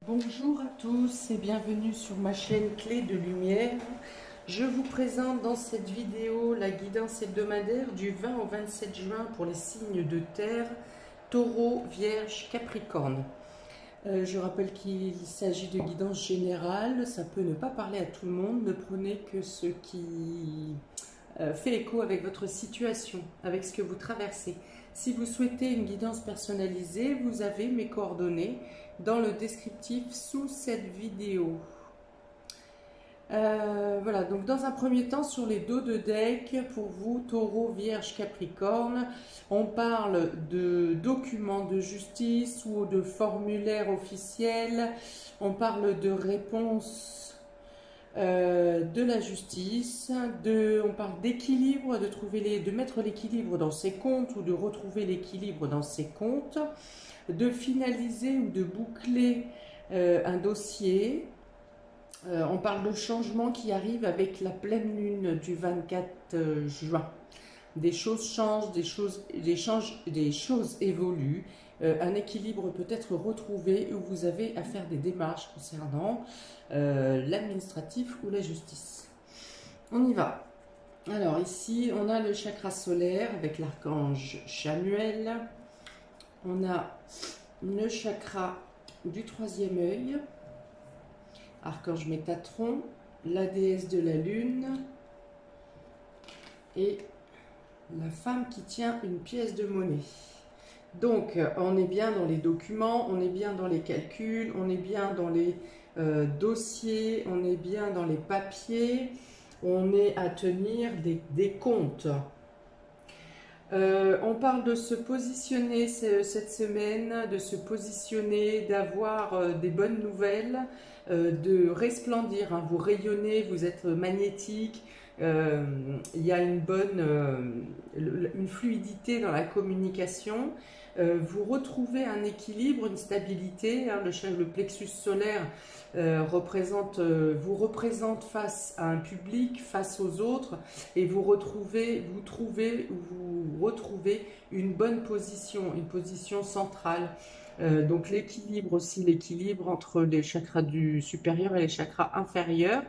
Bonjour à tous et bienvenue sur ma chaîne Clé de Lumière. Je vous présente dans cette vidéo la guidance hebdomadaire du 20 au 27 juin pour les signes de terre, Taureau, Vierge, Capricorne. Je rappelle qu'il s'agit de guidance générale, ça peut ne pas parler à tout le monde, ne prenez que ce qui fait écho avec votre situation, avec ce que vous traversez. Si vous souhaitez une guidance personnalisée, vous avez mes coordonnées dans le descriptif sous cette vidéo. Voilà, donc dans un premier temps, sur les dos de deck, pour vous, Taureau, Vierge, Capricorne, on parle de documents de justice ou de formulaires officiels, on parle de réponses de la justice, on parle d'équilibre, de mettre l'équilibre dans ses comptes ou de retrouver l'équilibre dans ses comptes, de finaliser ou de boucler un dossier. On parle de changements qui arrivent avec la pleine lune du 24 juin. Des choses changent, des choses évoluent. Un équilibre peut être retrouvé où vous avez à faire des démarches concernant l'administratif ou la justice. On y va. Alors ici, on a le chakra solaire avec l'archange Chamuel. On a le chakra du troisième œil, archange Métatron, la déesse de la lune et la femme qui tient une pièce de monnaie. Donc, on est bien dans les documents, on est bien dans les calculs, on est bien dans les dossiers, on est bien dans les papiers, on est à tenir des comptes. On parle de se positionner cette semaine, de se positionner, d'avoir des bonnes nouvelles, de resplendir, hein. Vous rayonnez, vous êtes magnétique, il y a une une fluidité dans la communication. Vous retrouvez un équilibre, une stabilité, hein. Le plexus solaire vous représente face à un public, face aux autres, et vous retrouvez une bonne position, une position centrale. Donc l'équilibre aussi, l'équilibre entre les chakras du supérieur et les chakras inférieurs.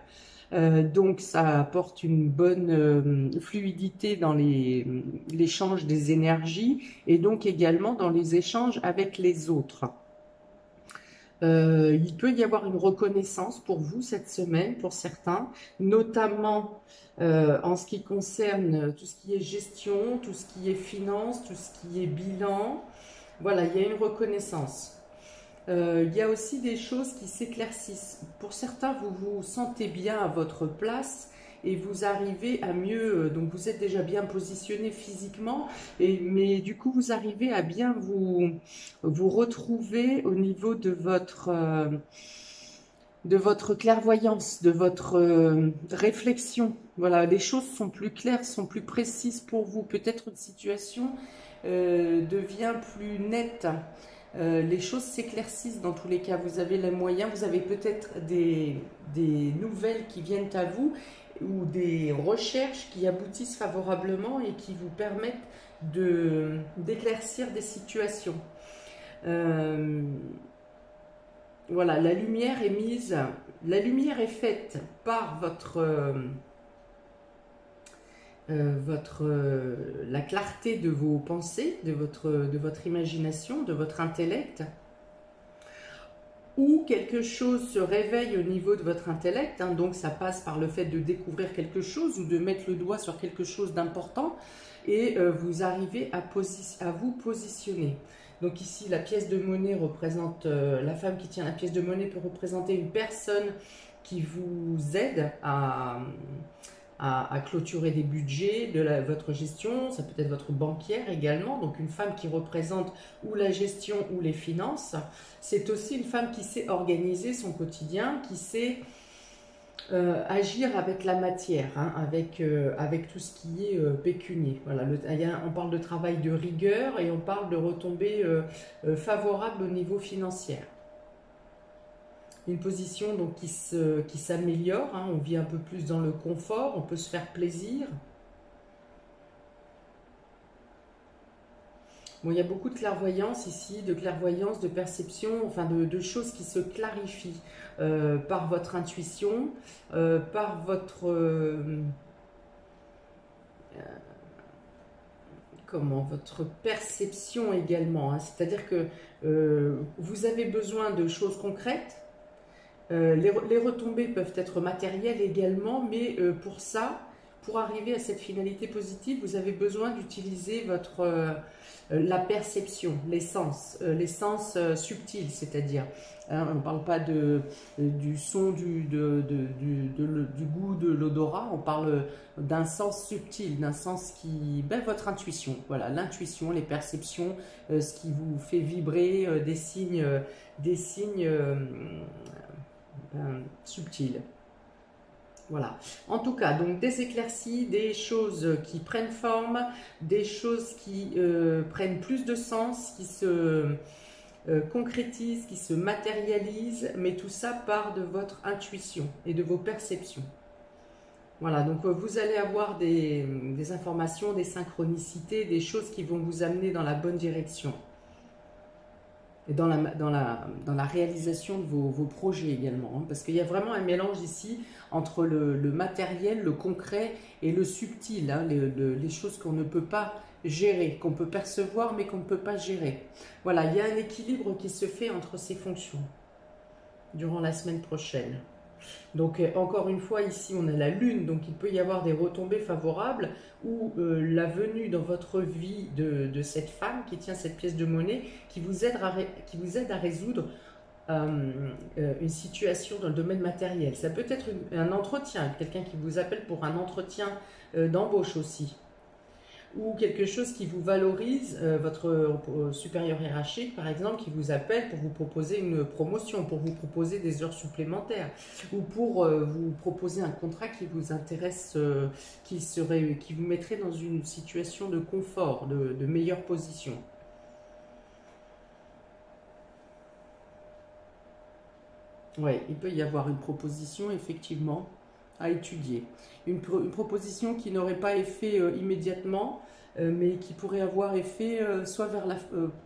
Donc ça apporte une bonne fluidité dans l'échange des énergies et donc également dans les échanges avec les autres. Il peut y avoir une reconnaissance pour vous cette semaine, pour certains, notamment en ce qui concerne tout ce qui est gestion, tout ce qui est finance, tout ce qui est bilan. Voilà, il y a une reconnaissance. Il y a aussi des choses qui s'éclaircissent. Pour certains, vous vous sentez bien à votre place et vous arrivez à mieux, donc vous êtes déjà bien positionné physiquement, mais du coup vous arrivez à bien vous retrouver au niveau de votre clairvoyance, de votre réflexion. Voilà, les choses sont plus claires, sont plus précises pour vous. Peut-être une situation devient plus nette. Les choses s'éclaircissent dans tous les cas. Vous avez les moyens, vous avez peut-être des nouvelles qui viennent à vous ou des recherches qui aboutissent favorablement et qui vous permettent d'éclaircir des situations. Voilà, la lumière est faite par la clarté de vos pensées, de votre imagination, de votre intellect, ou quelque chose se réveille au niveau de votre intellect, hein, donc ça passe par le fait de découvrir quelque chose ou de mettre le doigt sur quelque chose d'important, et vous arrivez à vous positionner. Donc ici, la pièce de monnaie représente, la femme qui tient la pièce de monnaie peut représenter une personne qui vous aide à clôturer des budgets de votre gestion. Ça peut être votre banquière également, donc une femme qui représente ou la gestion ou les finances. C'est aussi une femme qui sait organiser son quotidien, qui sait agir avec la matière, hein, avec tout ce qui est pécunier. Voilà, on parle de travail de rigueur et on parle de retombées favorables au niveau financier. Une position donc qui s'améliore, hein, on vit un peu plus dans le confort, on peut se faire plaisir. Bon, il y a beaucoup de clairvoyance ici, de clairvoyance, de perception, enfin de choses qui se clarifient par votre intuition, par votre... comment, votre perception également, hein. C'est-à-dire que vous avez besoin de choses concrètes. Les retombées peuvent être matérielles également, mais pour ça, pour arriver à cette finalité positive, vous avez besoin d'utiliser la perception, les sens subtils, c'est-à-dire, hein, on ne parle pas du son, du goût, de l'odorat, on parle d'un sens subtil, d'un sens qui, ben, votre intuition, voilà, l'intuition, les perceptions, ce qui vous fait vibrer, des signes subtils. Voilà. En tout cas, donc des éclaircies, des choses qui prennent forme, des choses qui prennent plus de sens, qui se concrétisent, qui se matérialisent, mais tout ça part de votre intuition et de vos perceptions. Voilà, donc vous allez avoir des informations, des synchronicités, des choses qui vont vous amener dans la bonne direction. Et dans la réalisation de vos projets également, hein, parce qu'il y a vraiment un mélange ici entre le matériel, le concret et le subtil, hein, les choses qu'on ne peut pas gérer, qu'on peut percevoir mais qu'on ne peut pas gérer. Voilà, il y a un équilibre qui se fait entre ces fonctions durant la semaine prochaine. Donc encore une fois, ici on a la lune, donc il peut y avoir des retombées favorables ou la venue dans votre vie de cette femme qui tient cette pièce de monnaie qui vous aide à résoudre une situation dans le domaine matériel. Ça peut être un entretien, quelqu'un qui vous appelle pour un entretien d'embauche aussi, ou quelque chose qui vous valorise, votre supérieur hiérarchique par exemple, qui vous appelle pour vous proposer une promotion, pour vous proposer des heures supplémentaires, ou pour vous proposer un contrat qui vous intéresse, qui vous mettrait dans une situation de confort, de meilleure position. Oui, il peut y avoir une proposition effectivement à étudier. Une proposition qui n'aurait pas effet immédiatement, mais qui pourrait avoir effet soit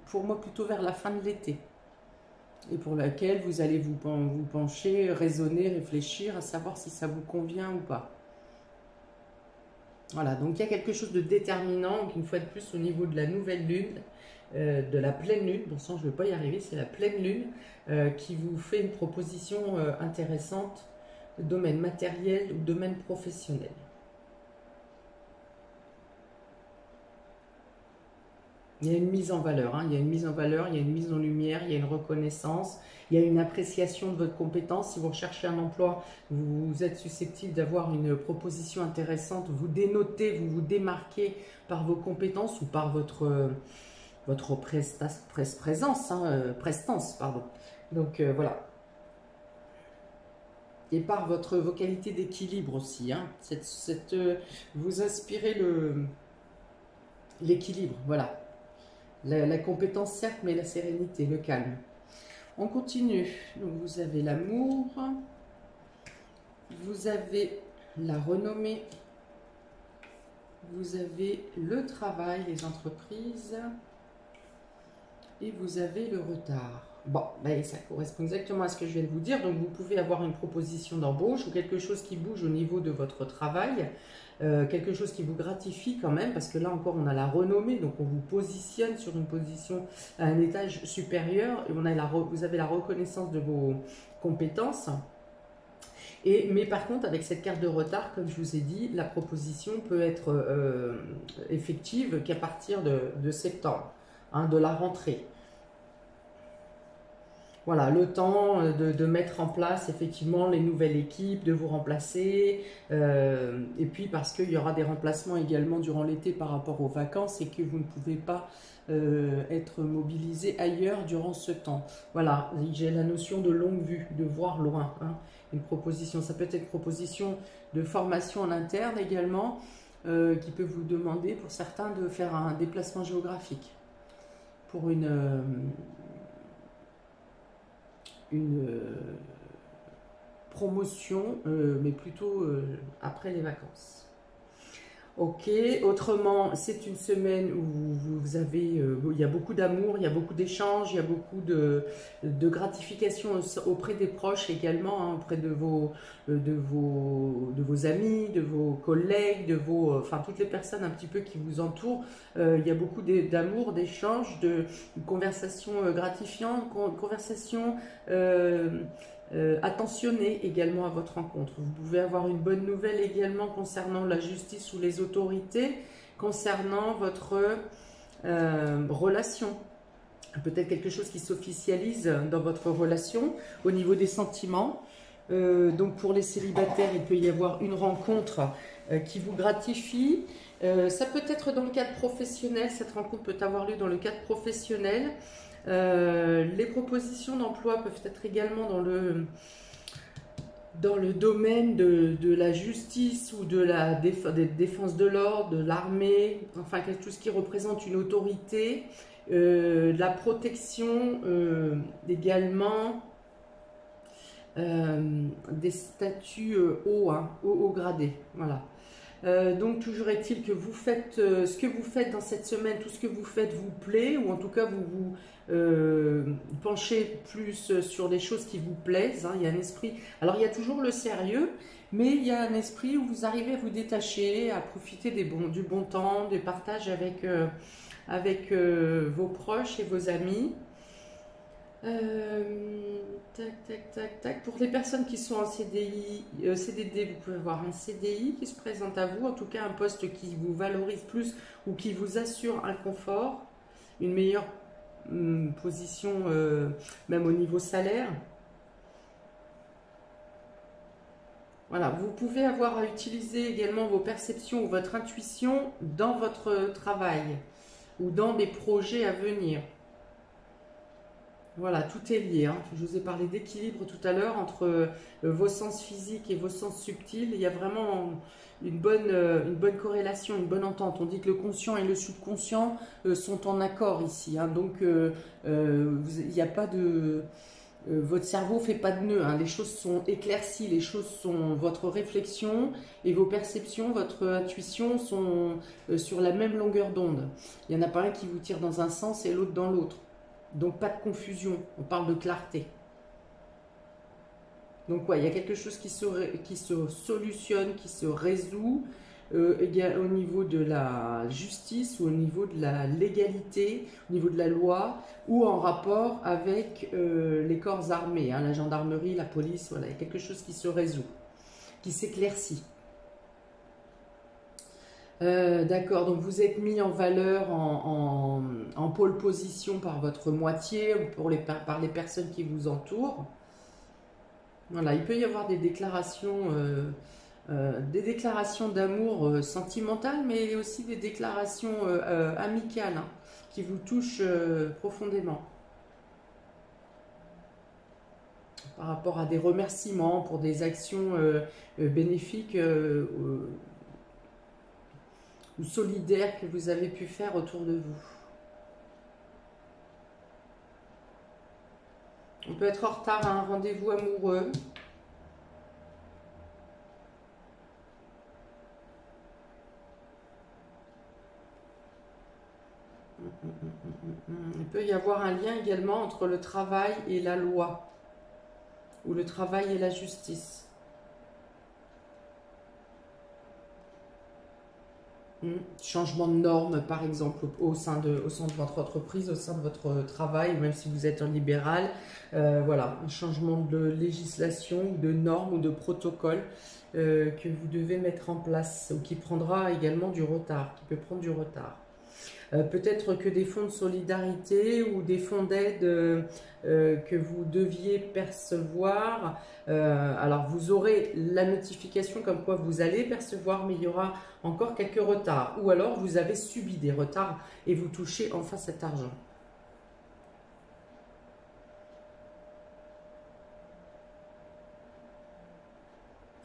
pour moi plutôt vers la fin de l'été. Et pour laquelle vous allez vous pencher, raisonner, réfléchir, à savoir si ça vous convient ou pas. Voilà, donc il y a quelque chose de déterminant, donc une fois de plus au niveau de la nouvelle lune, de la pleine lune, bon sang je ne vais pas y arriver, c'est la pleine lune qui vous fait une proposition intéressante, domaine matériel ou domaine professionnel. Il y a une mise en valeur, hein, il y a une mise en valeur, il y a une mise en lumière, il y a une reconnaissance, il y a une appréciation de votre compétence. Si vous recherchez un emploi, vous êtes susceptible d'avoir une proposition intéressante, vous dénotez, vous vous démarquez par vos compétences ou par votre présence, hein, prestance, pardon. Donc voilà. Et par vos qualités d'équilibre aussi, hein. Vous aspirez l'équilibre, voilà. La compétence certes, mais la sérénité, le calme. On continue. Donc vous avez l'amour, vous avez la renommée, vous avez le travail, les entreprises, et vous avez le retard. Bon, ben ça correspond exactement à ce que je viens de vous dire. Donc vous pouvez avoir une proposition d'embauche ou quelque chose qui bouge au niveau de votre travail, quelque chose qui vous gratifie quand même, parce que là encore on a la renommée, donc on vous positionne sur une position à un étage supérieur et vous avez la reconnaissance de vos compétences. Mais par contre, avec cette carte de retard, comme je vous ai dit, la proposition peut être effective qu'à partir de septembre, hein, de la rentrée. Voilà, le temps de mettre en place effectivement les nouvelles équipes, de vous remplacer, et puis parce qu'il y aura des remplacements également durant l'été par rapport aux vacances et que vous ne pouvez pas être mobilisé ailleurs durant ce temps. Voilà, j'ai la notion de longue vue, de voir loin, hein. Une proposition, ça peut être une proposition de formation en interne également, qui peut vous demander pour certains de faire un déplacement géographique pour une promotion, mais plutôt après les vacances. Ok, autrement, c'est une semaine où vous avez, il y a beaucoup d'amour, il y a beaucoup d'échanges, il y a beaucoup de gratification auprès des proches également, hein, auprès de vos amis, de vos collègues, enfin toutes les personnes un petit peu qui vous entourent. Il y a beaucoup d'amour, d'échanges, de conversations gratifiantes, conversations attentionnez également à votre rencontre. Vous pouvez avoir une bonne nouvelle également concernant la justice ou les autorités, concernant votre relation. Peut-être quelque chose qui s'officialise dans votre relation au niveau des sentiments. Donc pour les célibataires, il peut y avoir une rencontre qui vous gratifie. Ça peut être dans le cadre professionnel, cette rencontre peut avoir lieu dans le cadre professionnel. Les propositions d'emploi peuvent être également dans le domaine de la justice ou de la défense de l'ordre, de l'armée, enfin tout ce qui représente une autorité, la protection également, des statuts haut gradés. Voilà. Donc toujours est-il que vous faites ce que vous faites dans cette semaine, tout ce que vous faites vous plaît, ou en tout cas vous vous penchez plus sur des choses qui vous plaisent, hein. Il y a un esprit, alors il y a toujours le sérieux, mais il y a un esprit où vous arrivez à vous détacher, à profiter du bon temps, des partages avec vos proches et vos amis. Tac, tac, tac, tac. Pour les personnes qui sont en CDI, CDD, vous pouvez avoir un CDI qui se présente à vous, en tout cas un poste qui vous valorise plus ou qui vous assure un confort, une meilleure position, même au niveau salaire. Voilà, vous pouvez avoir à utiliser également vos perceptions ou votre intuition dans votre travail ou dans des projets à venir. Voilà, tout est lié, hein. Je vous ai parlé d'équilibre tout à l'heure entre vos sens physiques et vos sens subtils. Il y a vraiment une bonne corrélation, une bonne entente. On dit que le conscient et le subconscient sont en accord ici, hein. Donc, il n'y a pas de... votre cerveau ne fait pas de nœud, hein. Les choses sont éclaircies, les choses sont... Votre réflexion et vos perceptions, votre intuition sont sur la même longueur d'onde. Il n'y en a pas un qui vous tire dans un sens et l'autre dans l'autre. Donc pas de confusion, on parle de clarté. Donc ouais, il y a quelque chose qui se solutionne, qui se résout au niveau de la justice ou au niveau de la légalité, au niveau de la loi ou en rapport avec les corps armés, hein, la gendarmerie, la police, voilà, il y a quelque chose qui se résout, qui s'éclaircit. D'accord, donc vous êtes mis en valeur en pole position par votre moitié ou par les personnes qui vous entourent. Voilà, il peut y avoir des déclarations d'amour sentimentales, mais aussi des déclarations amicales, hein, qui vous touchent profondément. Par rapport à des remerciements pour des actions bénéfiques ou solidaire que vous avez pu faire autour de vous. On peut être en retard à un rendez-vous amoureux. Il peut y avoir un lien également entre le travail et la loi, ou le travail et la justice. Changement de normes, par exemple, au sein de votre entreprise, au sein de votre travail, même si vous êtes un libéral. Voilà, un changement de législation, de normes ou de protocole que vous devez mettre en place, ou qui prendra également du retard, qui peut prendre du retard. Peut-être que des fonds de solidarité ou des fonds d'aide que vous deviez percevoir. Alors vous aurez la notification comme quoi vous allez percevoir, mais il y aura encore quelques retards. Ou alors vous avez subi des retards et vous touchez enfin cet argent.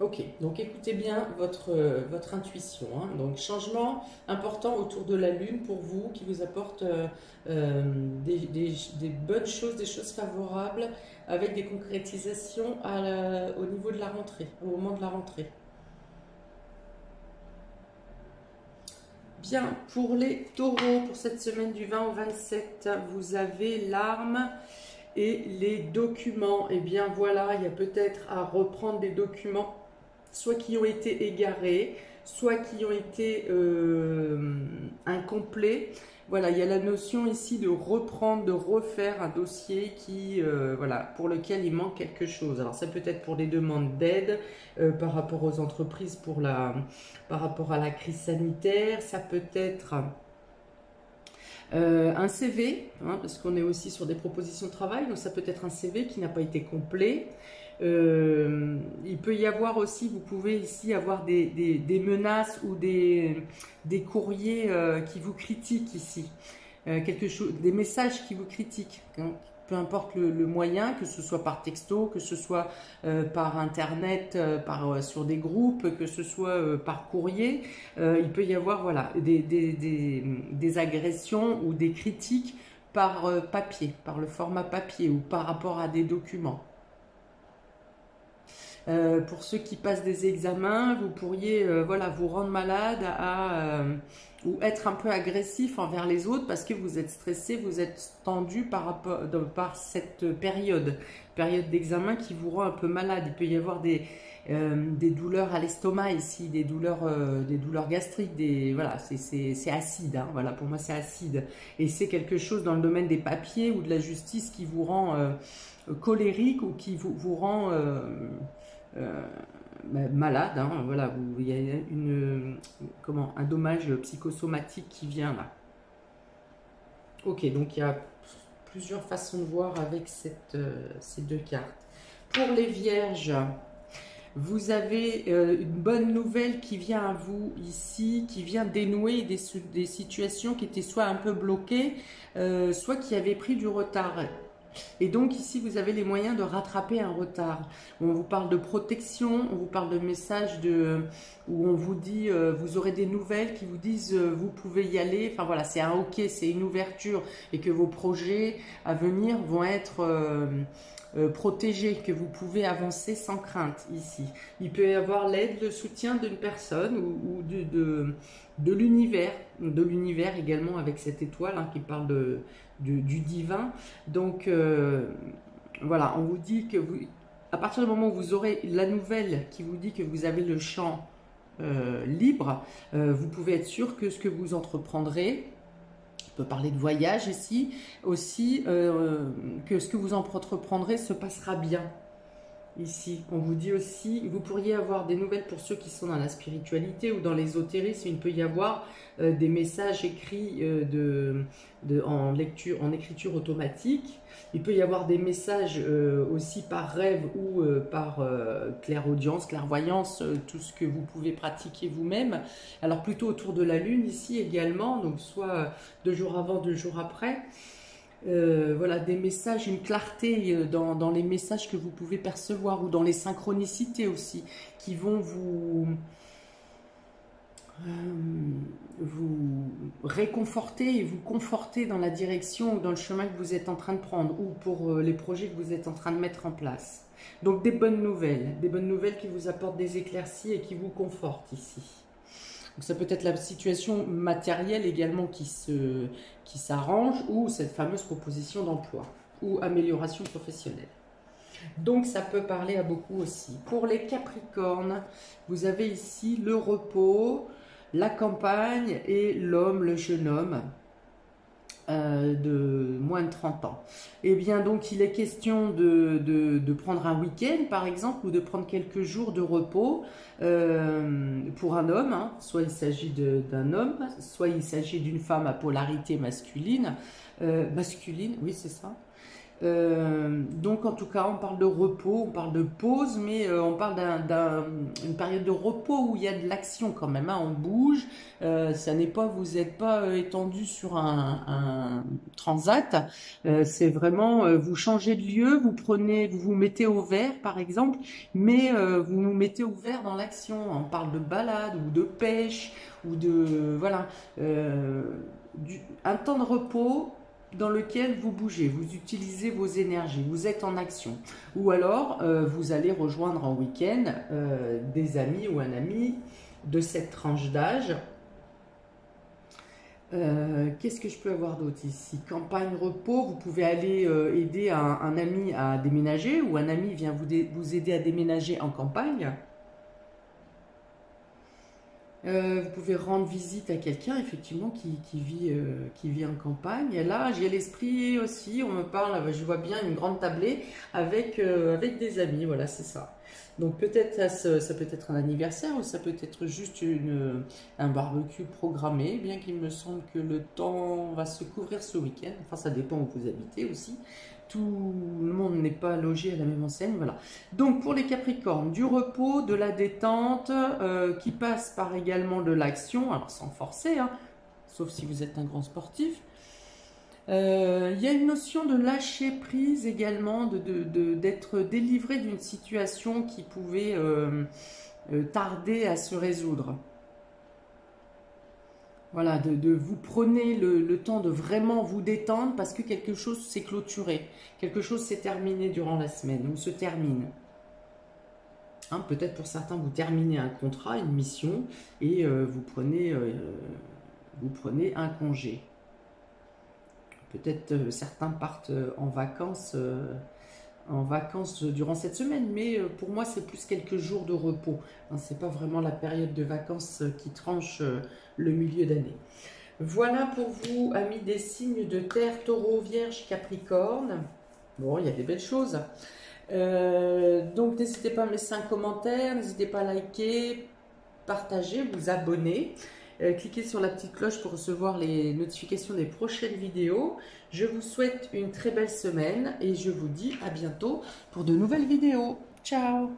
Ok, donc écoutez bien votre intuition, hein. Donc changement important autour de la Lune pour vous, qui vous apporte des bonnes choses, des choses favorables, avec des concrétisations au niveau de la rentrée, au moment de la rentrée. Bien, pour les taureaux, pour cette semaine du 20 au 27, vous avez l'arme et les documents. Et bien voilà, il y a peut-être à reprendre des documents, soit qui ont été égarés, soit qui ont été incomplets. Voilà, il y a la notion ici de reprendre, de refaire un dossier qui, voilà, pour lequel il manque quelque chose. Alors ça peut être pour des demandes d'aide par rapport aux entreprises, par rapport à la crise sanitaire. Ça peut être un CV, hein, parce qu'on est aussi sur des propositions de travail, donc ça peut être un CV qui n'a pas été complet. Il peut y avoir aussi, vous pouvez ici avoir des menaces ou des courriers qui vous critiquent ici, quelque chose, des messages qui vous critiquent, hein. Peu importe le moyen, que ce soit par texto, que ce soit par internet, sur des groupes, que ce soit par courrier, il peut y avoir voilà, des agressions ou des critiques par papier, par le format papier ou par rapport à des documents. Pour ceux qui passent des examens, vous pourriez voilà, vous rendre malade ou être un peu agressif envers les autres parce que vous êtes stressé, vous êtes tendu par cette période d'examen qui vous rend un peu malade. Il peut y avoir des douleurs à l'estomac ici, des douleurs gastriques, voilà, c'est acide, hein, voilà, pour moi c'est acide. Et c'est quelque chose dans le domaine des papiers ou de la justice qui vous rend colérique ou qui vous rend malade, hein, voilà, il y a un dommage psychosomatique qui vient là. Ok, donc il y a plusieurs façons de voir avec ces deux cartes. Pour les vierges, vous avez une bonne nouvelle qui vient à vous ici, qui vient dénouer des situations qui étaient soit un peu bloquées, soit qui avaient pris du retard. Et donc ici, vous avez les moyens de rattraper un retard. On vous parle de protection, on vous parle de messages où on vous dit, vous aurez des nouvelles qui vous disent, vous pouvez y aller. Enfin voilà, c'est un ok, c'est une ouverture et que vos projets à venir vont être protégés, que vous pouvez avancer sans crainte ici. Il peut y avoir l'aide, le soutien d'une personne ou de l'univers également avec cette étoile hein, qui parle du divin. Donc voilà, on vous dit que à partir du moment où vous aurez la nouvelle qui vous dit que vous avez le champ libre, vous pouvez être sûr que ce que vous entreprendrez, on peut parler de voyage ici, aussi que ce que vous entreprendrez se passera bien. Ici, on vous dit aussi, vous pourriez avoir des nouvelles pour ceux qui sont dans la spiritualité ou dans l'ésotérisme. Il peut y avoir des messages écrits en écriture automatique. Il peut y avoir des messages aussi par rêve ou par clairaudience, clairvoyance, tout ce que vous pouvez pratiquer vous-même. Alors plutôt autour de la lune ici également, donc soit 2 jours avant, 2 jours après. Voilà, des messages, une clarté dans les messages que vous pouvez percevoir ou dans les synchronicités aussi qui vont vous réconforter et vous conforter dans la direction ou dans le chemin que vous êtes en train de prendre ou pour les projets que vous êtes en train de mettre en place. Donc des bonnes nouvelles qui vous apportent des éclaircies et qui vous confortent ici. Donc ça peut être la situation matérielle également qui s'arrange ou cette fameuse proposition d'emploi ou amélioration professionnelle. Donc ça peut parler à beaucoup aussi. Pour les Capricornes, vous avez ici le repos, la campagne et l'homme, le jeune homme de moins de 30 ans. Et bien donc il est question de prendre un week-end par exemple ou de prendre quelques jours de repos pour un homme, hein. Soit il s'agit d'un homme, soit il s'agit d'une femme à polarité masculine, oui c'est ça. Donc en tout cas on parle de repos, on parle de pause, mais on parle d'une période de repos où il y a de l'action quand même, hein, on bouge, ça n'est pas, vous n'êtes pas étendu sur un transat, c'est vraiment, vous changez de lieu, vous vous mettez au vert par exemple, mais vous vous mettez au vert dans l'action, on parle de balade ou de pêche, ou de, voilà, un temps de repos dans lequel vous bougez, vous utilisez vos énergies, vous êtes en action. Ou alors, vous allez rejoindre en week-end des amis ou un ami de cette tranche d'âge Qu'est-ce que je peux avoir d'autre ici? Campagne, repos, vous pouvez aller aider un ami à déménager ou un ami vient vous aider à déménager en campagne. Vous pouvez rendre visite à quelqu'un, effectivement, qui vit en campagne. Et là, j'ai l'esprit aussi, on me parle, je vois bien une grande tablée avec des amis, voilà, c'est ça. Donc peut-être ça peut être un anniversaire ou ça peut être juste un barbecue programmé, bien qu'il me semble que le temps va se couvrir ce week-end. Enfin, ça dépend où vous habitez aussi. Tout le monde n'est pas logé à la même enseigne, voilà. Donc pour les Capricornes, du repos, de la détente, qui passe par également de l'action, alors sans forcer, hein, sauf si vous êtes un grand sportif. Il y a une notion de lâcher prise également, d'être délivré d'une situation qui pouvait tarder à se résoudre. Voilà, vous prenez le temps de vraiment vous détendre parce que quelque chose s'est clôturé, quelque chose s'est terminé durant la semaine ou se termine. Hein, peut-être pour certains, vous terminez un contrat, une mission et vous prenez un congé. Peut-être certains partent en vacances durant cette semaine, mais pour moi c'est plus quelques jours de repos. Hein, c'est pas vraiment la période de vacances qui tranche le milieu d'année. Voilà pour vous, amis des signes de terre, Taureau, Vierge, Capricorne. Bon, il y a des belles choses. Donc n'hésitez pas à me laisser un commentaire, n'hésitez pas à liker, partager, vous abonner. Cliquez sur la petite cloche pour recevoir les notifications des prochaines vidéos. Je vous souhaite une très belle semaine et je vous dis à bientôt pour de nouvelles vidéos. Ciao!